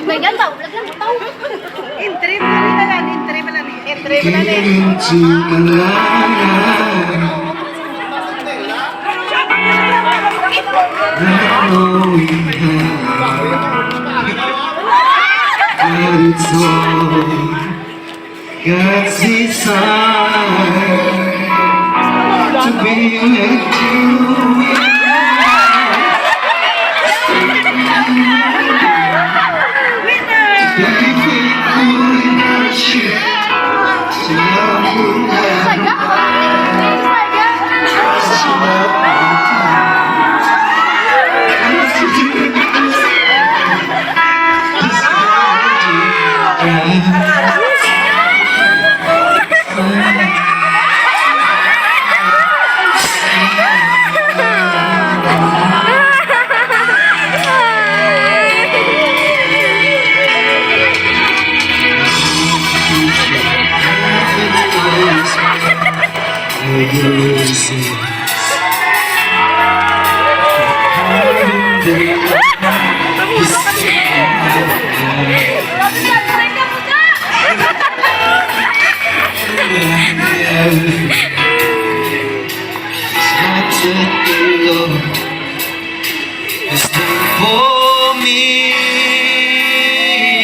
Ganyan daw, lagyan mo daw. Entry mo na yan, entry mo na yan. Entry mo na yan. Into Malaya, not knowing how, but it's all God's desire to be with you. To be faithful in hardship, to love you Saya. For me,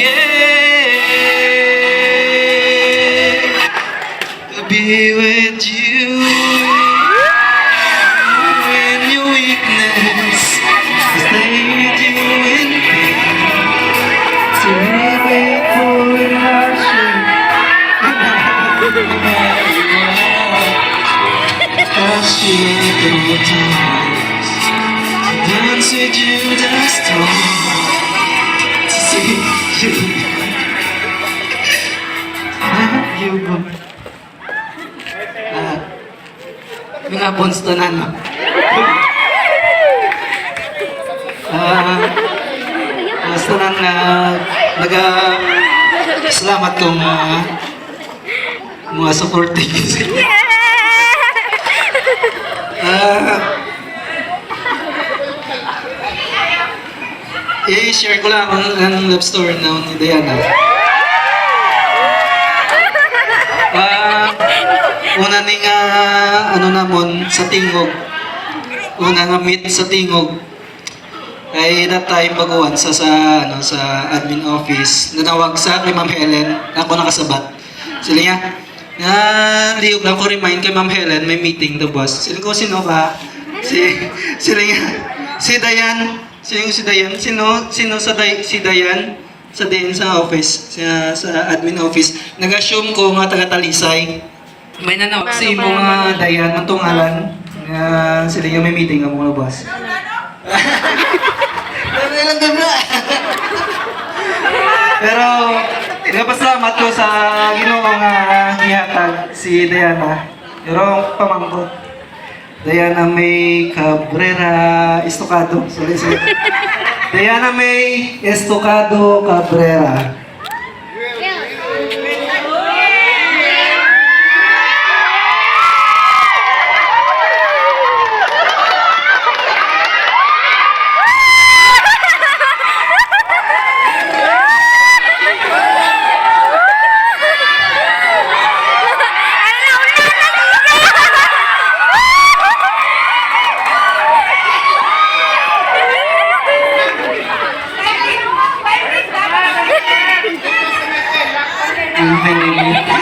yeah, to be with you in your weakness, to stay with you in pain, to be faithful in hardship, touch you the times, to dance with you just to see you. You go. Mga bonds to na, no? Basta nang salamat kong mga supporting. I-share ko lang ang love story na ni Diana. Una ning ano namon sa tingog. Una nga meet sa tingog. Ay that time baguhan sa admin office. Nanawag sa kay Ma'am Helen, ako nakasabat. Sila niya, liyog lang ko remind kay Ma'am Helen, may meeting the boss. Sila ko, sino ba? Sila niya, si Dayan. Sino si Dayan? Sino si Dayan? Sa office, sa admin office. Nag-assume ko nga taga-Talisay. May nanawag si mga Dayan, ang tungalan. Sila yung may meeting ang mga boss. Pero, nagpasalamat ko sa ginoong hihatag si Diana. Pero pamangko. Diana May Cabrera Estocado. Sorry. Diana May Estocado Cabrera. Thank you.